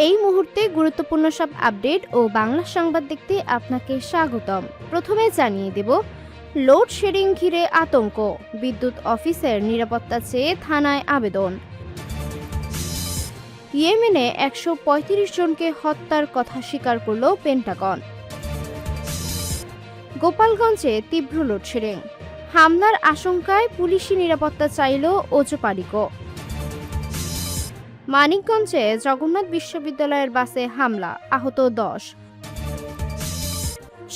এই মুহূর্তে গুরুত্বপূর্ণ সব আপডেট ও বাংলা সংবাদ দেখতে আপনাকে স্বাগতম। প্রথমে জানিয়ে দেব, লোডশেডিং ঘিরে আতঙ্ক, বিদ্যুৎ অফিসের নিরাপত্তা চেয়ে থানায় আবেদন। ইয়েমেনে 135 জনকে হত্যার কথা স্বীকার করল পেন্টাগন। গোপালগঞ্জে তীব্র লোডশেডিং, হামলার আশঙ্কায় পুলিশি নিরাপত্তা চাইল ওজপাড়িকো। মানিকগঞ্জে জগন্নাথ বিশ্ববিদ্যালয়ের বাসে হামলা, আহত 10।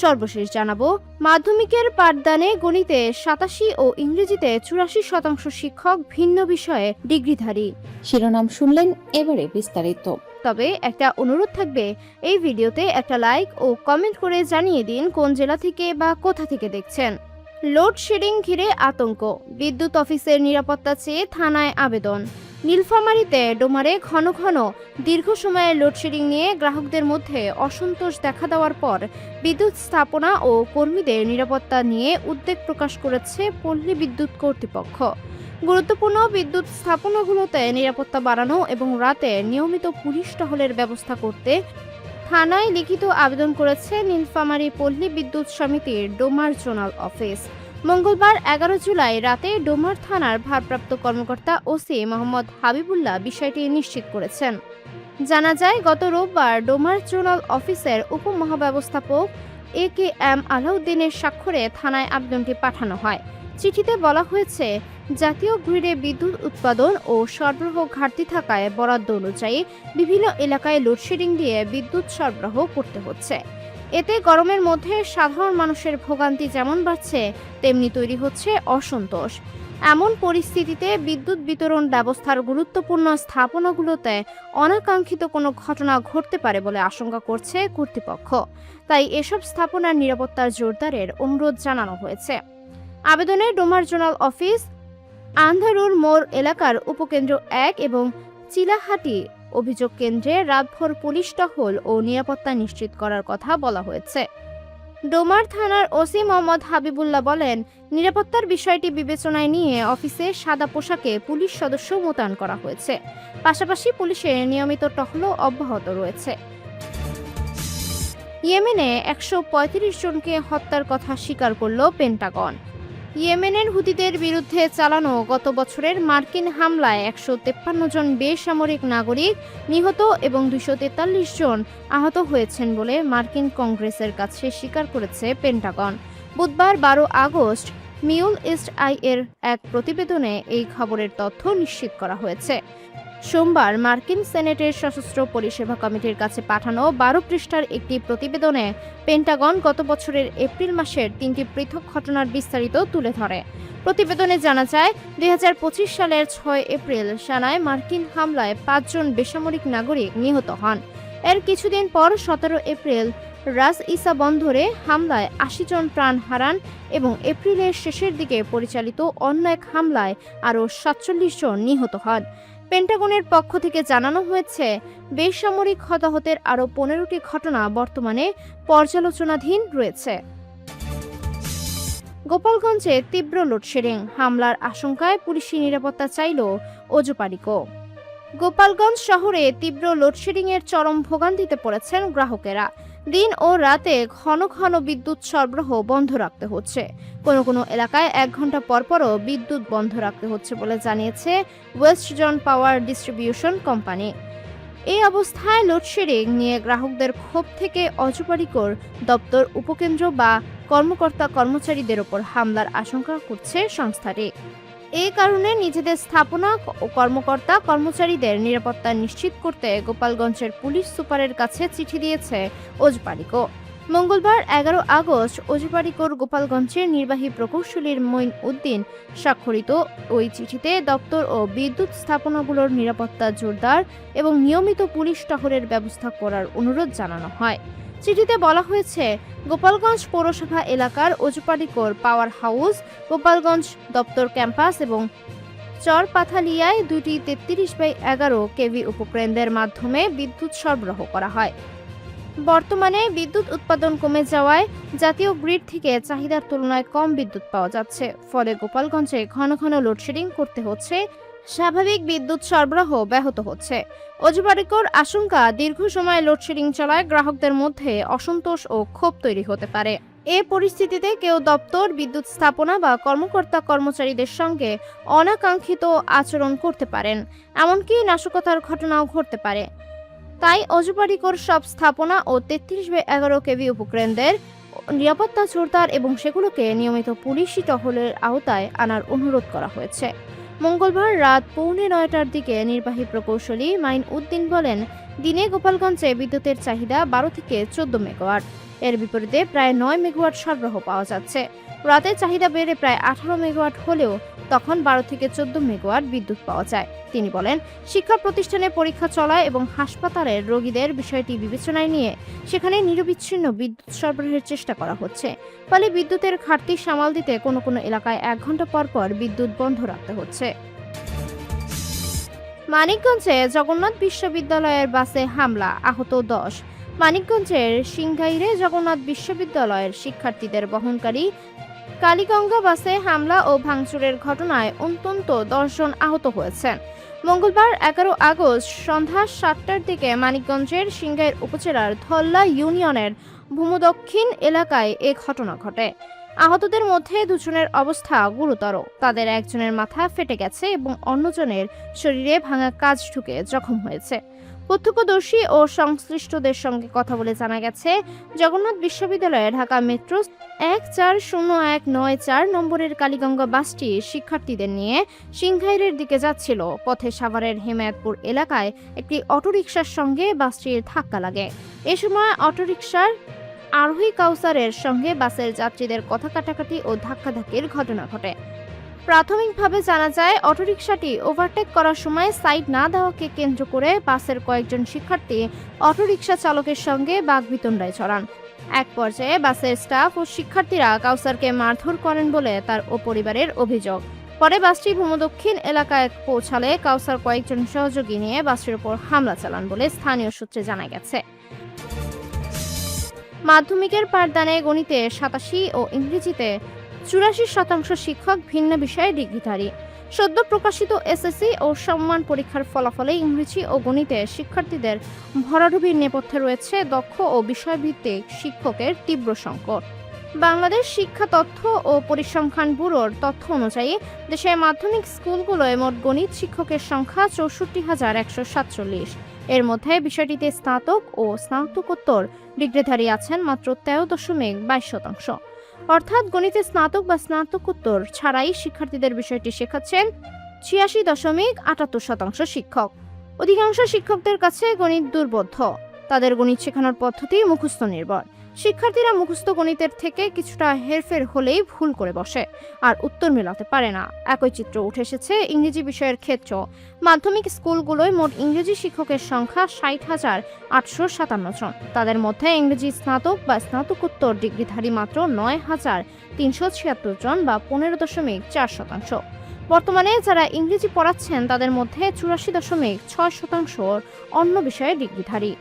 সর্বশেষ জানাবো, মাধ্যমিকের পাঠদানে গণিতে 87 ও ইংরেজিতে 84% শিক্ষক ভিন্ন বিষয়ে ডিগ্রিধারী। শিরোনাম শুনলেন, এবারে বিস্তারিত। তবে একটা অনুরোধ থাকবে, এই ভিডিওতে একটা লাইক ও কমেন্ট করে জানিয়ে দিন কোন জেলা থেকে বা কোথা থেকে দেখছেন। লোডশেডিং ঘিরে আতঙ্ক, বিদ্যুৎ অফিসের নিরাপত্তা চেয়ে থানায় আবেদন। নীলফামারীতে ডোমারে ঘন ঘন দীর্ঘ সময়ের লোডশেডিং নিয়ে গ্রাহকদের মধ্যে অসন্তোষ দেখা দেওয়ার পর বিদ্যুৎ স্থাপনা ও কর্মীদের নিরাপত্তা নিয়ে উদ্বেগ প্রকাশ করেছে পল্লী বিদ্যুৎ কর্তৃপক্ষ। গুরুত্বপূর্ণ বিদ্যুৎ স্থাপনাগুলোতে নিরাপত্তা বাড়ানো এবং রাতে নিয়মিত পুলিশ টহলের ব্যবস্থা করতে থানায় লিখিত আবেদন করেছে নীলফামারী পল্লী বিদ্যুৎ সমিতির ডোমার জোনাল অফিস। মঙ্গলবার 11 জুলাই রাতে ডোমার থানার ভারপ্রাপ্ত কর্মকর্তা ওসি মোহাম্মদ হাবিবুল্লাহ বিষয়টি নিশ্চিত করেছেন। জানা যায়, গত রোববার ডোমার জোনাল অফিসের উপমহাব্যবস্থাপক AKM আলাউদ্দিনের স্বাক্ষরে থানায় আবেদনটি পাঠানো হয়। চিঠিতে বলা হয়েছে, জাতীয় গ্রিডে বিদ্যুৎ উৎপাদন ও সরবরাহ ঘাটতি থাকায় বরাদ্দ অনুযায়ী বিভিন্ন এলাকায় লোডশেডিং দিয়ে বিদ্যুৎ সরবরাহ করতে হচ্ছে। এতে গরমের মধ্যে সাধারণ মানুষের ভোগান্তি যেমন বাড়ছে, তেমনি তৈরি হচ্ছে অসন্তোষ। এমন পরিস্থিতিতে বিদ্যুৎ বিতরণ ব্যবস্থার গুরুত্বপূর্ণ স্থাপনাগুলোতে অনাকাঙ্ক্ষিত কোনো ঘটনা ঘটতে পারে বলে আশঙ্কা করছে কর্তৃপক্ষ। তাই এসব স্থাপনার নিরাপত্তার জোরদারের অনুরোধ জানানো হয়েছে। আবেদনে ডোমার জোনাল অফিস, আন্ধারুর মোড় এলাকার উপকেন্দ্র 1 এবং চিলাহাটি অভিযোগ কেন্দ্রে রাতভর পুলিশ টহল ও নিরাপত্তা নিশ্চিত করার কথা বলা হয়েছে। ডোমার থানার ওসি মোহাম্মদ হাবিবুল্লাহ বলেন, নিরাপত্তার বিষয়টি বিবেচনায় নিয়ে অফিসে সাদা পোশাকে পুলিশ সদস্য মোতায়েন করা হয়েছে। পাশাপাশি পুলিশের নিয়মিত টহলও অব্যাহত রয়েছে। ইয়েমেনে 135 জনকে হত্যার কথা স্বীকার করল পেন্টাগন। ইয়েমেনের হুতিদের বিরুদ্ধে চালানো গত বছরের মার্কিন হামলায় 153 জন বেসামরিক নাগরিক নিহত এবং 243 জন আহত হয়েছেন বলে মার্কিন কংগ্রেসের কাছে স্বীকার করেছে পেন্টাগন। বুধবার 12 আগস্ট মিউল ইস্ট আই এর এক প্রতিবেদনে এই খবরের তথ্য নিশ্চিত করা হয়েছে। সোমবার মার্কিন সেনেটের সশস্ত্র পরিষেবা কমিটির কাছে পাঠানো 12 পৃষ্ঠার একটি প্রতিবেদনে পেন্টাগন গত বছরের এপ্রিল মাসের 3টি পৃথক ঘটনার বিস্তারিত তুলে ধরে। প্রতিবেদনে জানা যায়, 2025 সালের 6 এপ্রিল সেনায় মার্কিন হামলায় 5 জন বেসামরিক নাগরিক নিহত হন। এর কিছুদিন পর 17 এপ্রিল রাস ইসা বন্দরে হামলায় 80 জন প্রাণ হারান এবং এপ্রিলের শেষের দিকে পরিচালিত অন্য এক হামলায় আরও 47 জন নিহত হন। পেন্টাগনের পক্ষ থেকে জানানো হয়েছে, বেসামরিক হতাহতের আরও 15টি ঘটনা বর্তমানে পর্যালোচনাধীন রয়েছে। গোপালগঞ্জে তীব্র লোডশেডিং, হামলার আশঙ্কায় পুলিশি নিরাপত্তা চাইল ওজপাড়িকো। গোপালগঞ্জ শহরে তীব্র লোডশেডিংয়ের চরম ভোগান্তিতে পড়েছেন গ্রাহকেরা। দিন ও রাতে ঘন ঘন বিদ্যুৎ সরবরাহ বন্ধ রাখতে হচ্ছে। কোনো কোনো এলাকায় 1 ঘন্টা পরপরও বিদ্যুৎ বন্ধ রাখতে হচ্ছে বলে জানিয়েছে West zone power distribution company. এই অবস্থায় লোডশেডিং নিয়ে গ্রাহকদের ক্ষোভ থেকে ওজপাড়িকোর দপ্তর, উপকেন্দ্র বা কর্মকর্তা কর্মচারীদের ওপর হামলার আশঙ্কা করছে সংস্থাটি। এই কারণে নিজেদের স্থাপনা ও কর্মকর্তা কর্মচারীদের নিরাপত্তা নিশ্চিত করতে গোপালগঞ্জের পুলিশ সুপারের কাছে চিঠি দিয়েছে ওজপাড়িকো। মঙ্গলবার 11 আগস্ট ওজপাড়িকোর গোপালগঞ্জের নির্বাহী প্রকৌশলীর মঈন উদ্দিন স্বাক্ষরিত ওই চিঠিতে দপ্তর ও বিদ্যুৎ স্থাপনাগুলোর নিরাপত্তা জোরদার এবং নিয়মিত পুলিশ টহলের ব্যবস্থা করার অনুরোধ জানানো হয়। চিঠিতে বলা হয়েছে, গোপালগঞ্জ পৌরসভা এলাকার ওজপাড়িকোর পাওয়ার হাউস, গোপালগঞ্জ দপ্তর ক্যাম্পাস এবং চরপাথালিয়ায় 2টি 33/11 কেভি উপকেন্দ্রের মাধ্যমে বিদ্যুৎ সরবরাহ করা হয়। বর্তমানে বিদ্যুৎ উৎপাদন কমে যাওয়ায় জাতীয় গ্রিড থেকে চাহিদার তুলনায় কম বিদ্যুৎ পাওয়া যাচ্ছে। ফলে গোপালগঞ্জে ঘন ঘন লোডশেডিং করতে হচ্ছে স্বাভাবিক বিদ্যুৎ সরবরাহ ব্যাহত হচ্ছে। অজুবারিকর আশঙ্কা, দীর্ঘ সময় লোডশেডিং চলায় গ্রাহকদের মধ্যে অসন্তোষ ও ক্ষোভ তৈরি হতে পারে। এ পরিস্থিতিতে কেউ দপ্তর, বিদ্যুৎ স্থাপনা বা কর্মকর্তা কর্মচারীদের সঙ্গে অনাকাঙ্ক্ষিত আচরণ করতে পারেন, এমনকি নাশকতার ঘটনাও ঘটতে পারে। তাই অজুবারিকর সব স্থাপনা ও 33/11 কেভি উপকেন্দ্রের নিরাপত্তা জোরদার এবং সেগুলোকে নিয়মিত পুলিশি টহলের আওতায় আনার অনুরোধ করা হয়েছে। মঙ্গলবার রাত 8:45টার দিকে নির্বাহী প্রকৌশলী মাইন উদ্দিন বলেন, দিনে গোপালগঞ্জে বিদ্যুতের চাহিদা 12 থেকে 14 মেগাওয়াট। এর বিপরীতে প্রায় 9 মেগাওয়াট সরবরাহ পাওয়া যাচ্ছে। রাতে চাহিদা বেড়ে প্রায় 18 মেগাওয়াট হলেও তখন 12 থেকে 14 মেগাওয়াট বিদ্যুৎ পাওয়া যায়। তিনি বলেন, শিক্ষা প্রতিষ্ঠানে পরীক্ষা চলায় এবং হাসপাতালের রোগীদের বিষয়টি বিবেচনায় নিয়ে সেখানে নিরবিচ্ছিন্ন বিদ্যুৎ সরবরাহের চেষ্টা করা হচ্ছে। ফলে বিদ্যুতের ঘাটতি সামাল দিতে কোনো কোনো এলাকায় 1 ঘন্টা পর পর বিদ্যুৎ বন্ধ রাখতে হচ্ছে। মানিকগঞ্জে জগন্নাথ বিশ্ববিদ্যালয়ের বাসে হামলা, আহত 10। মানিকগঞ্জের সিংগাইরে জগন্নাথ বিশ্ববিদ্যালয়ের শিক্ষার্থীদের বহনকারী কালীগঙ্গা বাসে হামলা ও ভাঙচুরের ঘটনায় অন্তত 10 জন আহত হয়েছেন। মঙ্গলবার 11 আগস্ট সন্ধ্যা 7টার দিকে মানিকগঞ্জের সিংগাইর উপজেলার ধল্লা ইউনিয়নের ভূমদক্ষিণ এলাকায় এ ঘটনা ঘটে। আহতদের মধ্যে 2 জনের অবস্থা গুরুতর। তাদের একজনের মাথা ফেটে গেছে এবং অন্যজনের শরীরে ভাঙা কাঁচ ঢুকে জখম হয়েছে। প্রত্যক্ষদর্শী ও সংশ্লিষ্টদের সঙ্গে কথা বলে জানা গেছে, জগন্নাথ বিশ্ববিদ্যালয়ে ঢাকা মেট্রো 140194 নম্বরের কালীগঙ্গা বাসটি শিক্ষার্থীদের নিয়ে সিংগাইরের দিকে যাচ্ছিল। পথে সাভারের হেমায়েতপুর এলাকায় একটি অটোরিকশার সঙ্গে বাসটির ধাক্কা লাগে। এ সময় অটোরিকশার আরোহী কাউসারের সঙ্গে বাসের যাত্রীদের কথা কাটাকাটি ও ধাক্কাধাক্কির ঘটনা ঘটে। প্রাথমিকভাবে জানা যায়, অটোরিকশাটি ওভারটেক করার সময় সাইড না দেওয়াকে কেন্দ্র করে বাসের কয়েকজন শিক্ষার্থী অটোরিকশা চালকের সঙ্গে বাকবিতণ্ডায় জড়ান। এক পর্যায়ে বাসের স্টাফ ও শিক্ষার্থীরা কাউসারকে মারধর করেন বলে তার ও পরিবারের অভিযোগ। পরে বাসটি ভূমদক্ষিণ এলাকায় পৌঁছালে কাউসার কয়েকজন সহযোগী নিয়ে বাসটির উপর হামলা চালান বলে স্থানীয় সূত্রে জানা গেছে। মাধ্যমিকের পাঠদানে গণিতে 87 ও ইংরেজিতে 84% শিক্ষক ভিন্ন বিষয়ে ডিগ্রিধারী। সদ্য প্রকাশিত এসএসসি ও সম্মান পরীক্ষার ফলাফলে ইংরেজি ও গণিতে শিক্ষার্থীদের ভরাডুবির নেপথ্যে রয়েছে দক্ষ ও বিষয়ভিত্তিক শিক্ষকের তীব্র সংকট। বাংলাদেশ শিক্ষা তথ্য ও পরিসংখ্যান ব্যুরোর তথ্য অনুযায়ী দেশের মাধ্যমিক স্কুলগুলোয় মোট গণিত শিক্ষকের সংখ্যা 64,147। এর মধ্যে বিষয়টিতে স্নাতক ও স্নাতকোত্তর ডিগ্রিধারী আছেন মাত্র 13.22%। অর্থাৎ গণিতে স্নাতক বা স্নাতকোত্তর ছাড়াই শিক্ষার্থীদের বিষয়টি শেখাচ্ছেন 86.78% শিক্ষক। অধিকাংশ শিক্ষকদের কাছে গণিত দুর্বোধ্য। তাদের গণিত শেখানোর পদ্ধতি মুখস্থ নির্ভর। শিক্ষার্থীরা মুখস্থ গণিতের থেকে কিছুটা হেরফের হলেই ভুল করে বসে আর উত্তর মেলাতে পারে না। একই চিত্র উঠে এসেছে ইংরেজি বিষয়ের ক্ষেত্রেও। মাধ্যমিক স্কুলগুলোয় মোট ইংরেজি শিক্ষকের সংখ্যা 60,857 জন। তাদের মধ্যে ইংরেজি স্নাতক বা স্নাতকোত্তর ডিগ্রিধারী মাত্র 9,376 জন বা 15.4%। বর্তমানে যারা ইংরেজি পড়াচ্ছেন তাদের মধ্যে 84.6% অন্য বিষয়ে ডিগ্রিধারী।